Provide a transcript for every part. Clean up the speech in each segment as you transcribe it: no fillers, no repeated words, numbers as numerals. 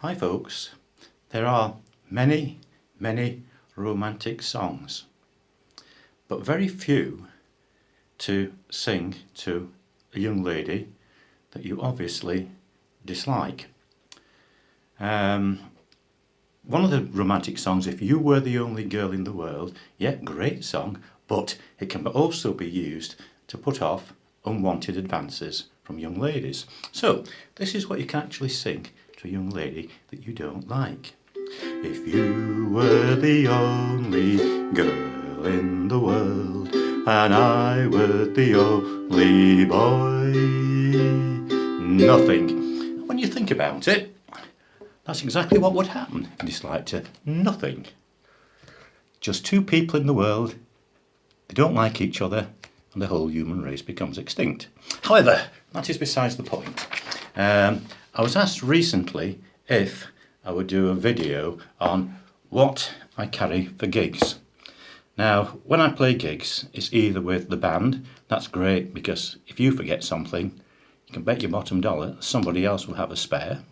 Hi folks, there are many romantic songs, but very few to sing to a young lady that you obviously dislike. One of the romantic songs, If You Were the Only Girl in the World, yeah, great song, but it can also be used to put off unwanted advances from young ladies. So this is what you can actually sing to a young lady that you don't like. If you were the only girl in the world and I were the only boy, nothing. When you think about it, that's exactly what would happen in this lighter. Nothing. Just two people in the world, they don't like each other, and the whole human race becomes extinct. However, that is besides the point. I was asked recently if I would do a video on what I carry for gigs. Now, when I play gigs, it's either with the band. That's great because if you forget something, you can bet your bottom dollar somebody else will have a spare,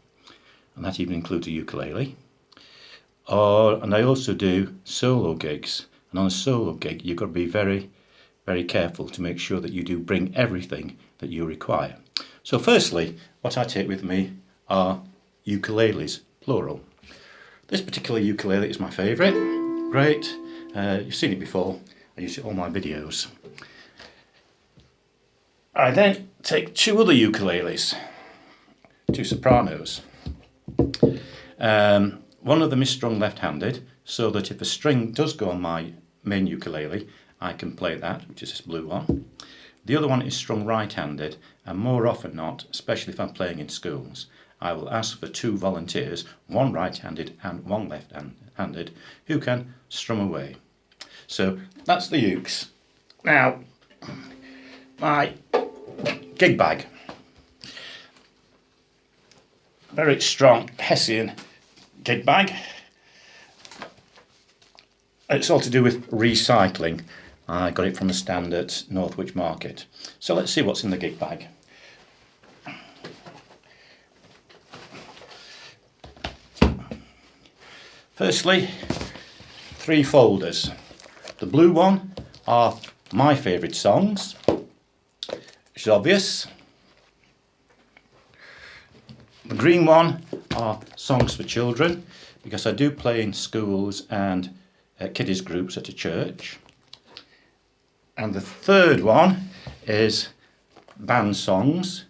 and that even includes a ukulele. And I also do solo gigs, and on a solo gig you've got to be very careful to make sure that you do bring everything that you require. So firstly, what I take with me are ukuleles, plural. This particular ukulele is my favourite. Great. You've seen it before. I use it in all my videos. I then take two other ukuleles, two sopranos. One of them is strung left-handed, so that if a string does go on my main ukulele, I can play that, which is this blue one. The other one is strung right-handed, and more often not, especially if I'm playing in schools, I will ask for two volunteers, one right-handed and one left-handed, who can strum away. So that's the ukes. Now, my gig bag. Very strong Hessian gig bag. It's all to do with recycling. I got it from a stand at Northwich Market. So let's see what's in the gig bag. Firstly, three folders. The blue one are my favourite songs, which is obvious. The green one are songs for children, because I do play in schools and kiddies groups at a church. And the third one is band songs,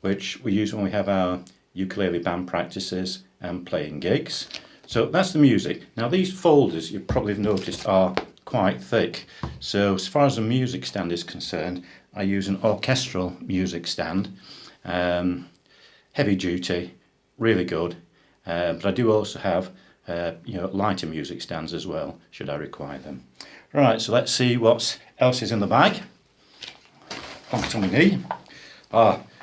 which we use when we have our ukulele band practices and playing gigs. So that's the music. Now these folders, you probably have noticed, are quite thick. So as far as the music stand is concerned, I use an orchestral music stand. Heavy duty, really good. But I do also have lighter music stands as well, should I require them. Right, so let's see what else is in the bag. Plonk it on my knee.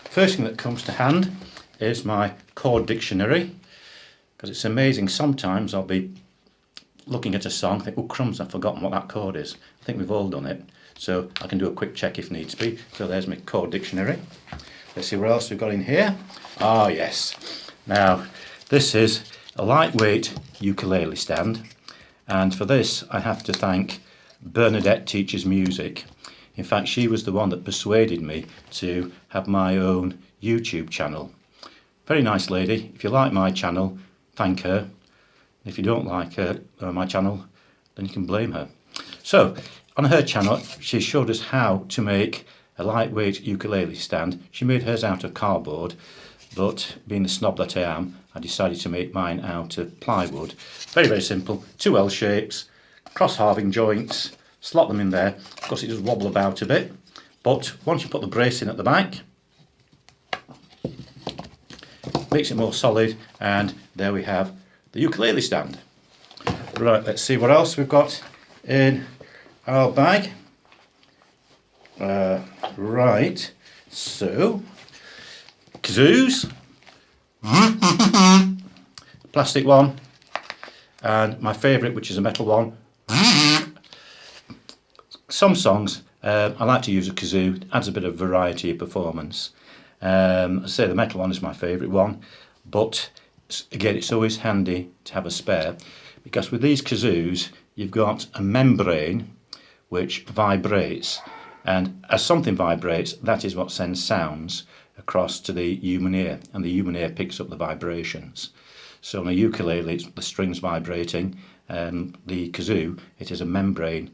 First thing that comes to hand is my chord dictionary, because it's amazing, sometimes I'll be looking at a song, think, oh crumbs, I've forgotten what that chord is. I think we've all done it, so I can do a quick check if needs be. So there's my chord dictionary. Let's see what else we've got in here. Yes. Now, this is a lightweight ukulele stand, and for this I have to thank Bernadette Teaches Music. In fact, she was the one that persuaded me to have my own YouTube channel. Very nice lady. If you like my channel, thank her. If you don't like my channel, then you can blame her. So, on her channel, she showed us how to make a lightweight ukulele stand. She made hers out of cardboard, but being the snob that I am, I decided to make mine out of plywood. Very simple. Two L shapes, cross halving joints, slot them in there. Of course it does wobble about a bit, but once you put the brace in at the back, makes it more solid, and there we have the ukulele stand. Right, let's see what else we've got in our bag. Right, so kazoos, plastic one, and my favourite, which is a metal one. Some songs I like to use a kazoo, it adds a bit of variety of performance. As I say, the metal one is my favourite one, but again, it's always handy to have a spare, because with these kazoos you've got a membrane which vibrates, and as something vibrates, that is what sends sounds across to the human ear, and the human ear picks up the vibrations. So on a ukulele, it's the strings vibrating, and the kazoo, it is a membrane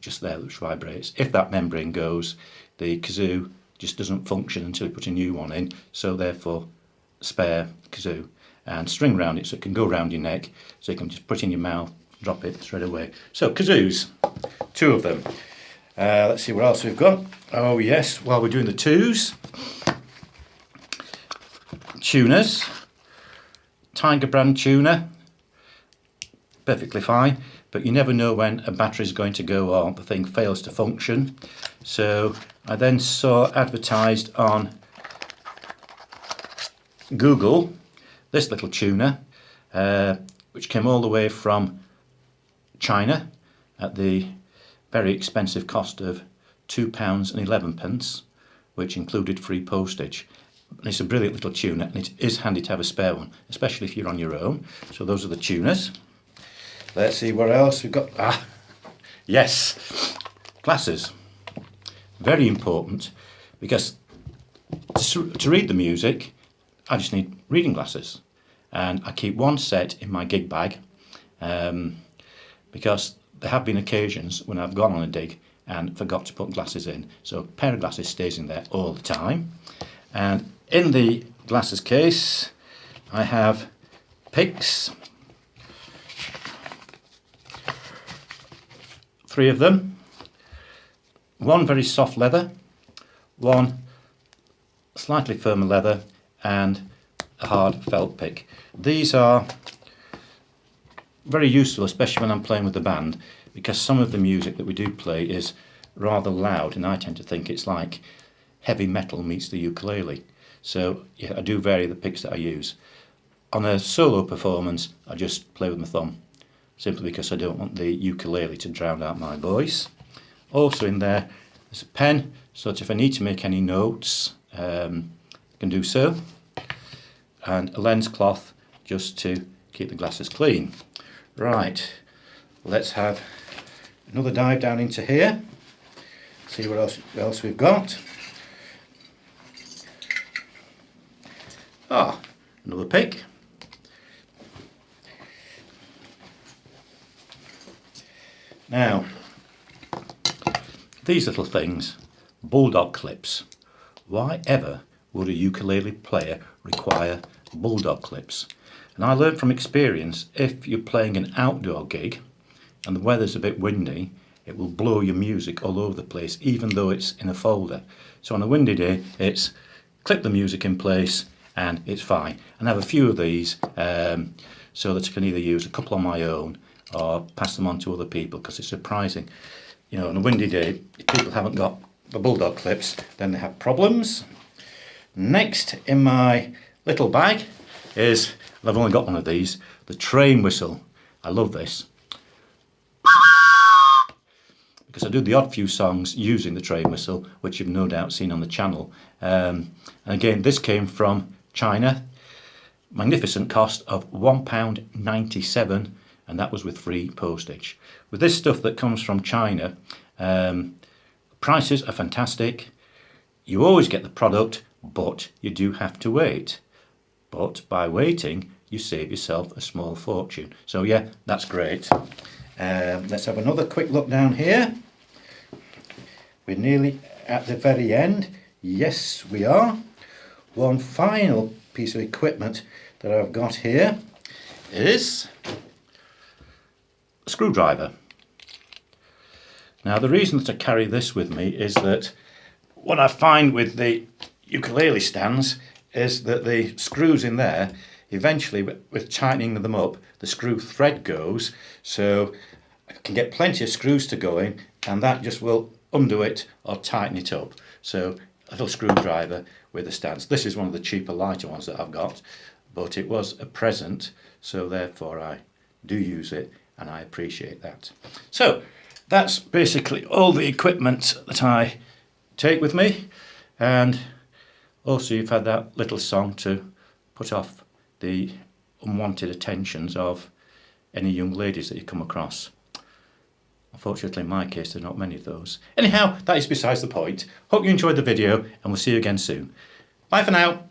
just there which vibrates. If that membrane goes, the kazoo just doesn't function until you put a new one in, so therefore spare kazoo, and string around it so it can go around your neck, so you can just put it in your mouth, drop it straight away. So kazoos, 2 of them. Let's see what else we've got. Oh yes, while we're doing the 2s, tuners, Tiger brand tuner, perfectly fine, but you never know when a battery is going to go or the thing fails to function. So I then saw advertised on Google this little tuner, which came all the way from China at the very expensive cost of £2.11, which included free postage. And it's a brilliant little tuner, and it is handy to have a spare one, especially if you're on your own. So those are the tuners. Let's see what else we've got. Yes, glasses. Very important, because to read the music, I just need reading glasses, and I keep one set in my gig bag, because there have been occasions when I've gone on a dig and forgot to put glasses in. So a pair of glasses stays in there all the time. And in the glasses case, I have picks, 3 of them, one very soft leather, one slightly firmer leather, and a hard felt pick. These are very useful, especially when I'm playing with the band, because some of the music that we do play is rather loud, and I tend to think it's like heavy metal meets the ukulele. So yeah, I do vary the picks that I use. On a solo performance, I just play with my thumb, simply because I don't want the ukulele to drown out my voice. Also in there, there's a pen, so that if I need to make any notes, I can do so. And a lens cloth, just to keep the glasses clean. Right, let's have another dive down into here, see what else we've got. Another pick. Now, these little things, bulldog clips. Why ever would a ukulele player require bulldog clips? And I learned from experience, if you're playing an outdoor gig and the weather's a bit windy, it will blow your music all over the place, even though it's in a folder. So on a windy day, it's clip the music in place and it's fine. And I have a few of these so that I can either use a couple on my own or pass them on to other people, because it's surprising. You know, on a windy day, if people haven't got the bulldog clips, then they have problems. Next in my little bag is, I've only got one of these, the train whistle. I love this, because I do the odd few songs using the train whistle, which you've no doubt seen on the channel. And again, this came from China. Magnificent cost of £1.97, and that was with free postage. With this stuff that comes from China, prices are fantastic. You always get the product, but you do have to wait. But by waiting, you save yourself a small fortune. So yeah, that's great. Let's have another quick look down here. We're nearly at the very end. Yes, we are. One final piece of equipment that I've got here is a screwdriver. Now, the reason that I carry this with me is that what I find with the ukulele stands is that the screws in there, eventually with tightening them up, the screw thread goes, so I can get plenty of screws to go in, and that just will undo it or tighten it up. So a little screwdriver with the stands. This is one of the cheaper, lighter ones that I've got, but it was a present, so therefore I do use it, and I appreciate that. So that's basically all the equipment that I take with me, and also you've had that little song to put off the unwanted attentions of any young ladies that you come across. Unfortunately, in my case, there are not many of those. Anyhow, that is besides the point. Hope you enjoyed the video, and we'll see you again soon. Bye for now.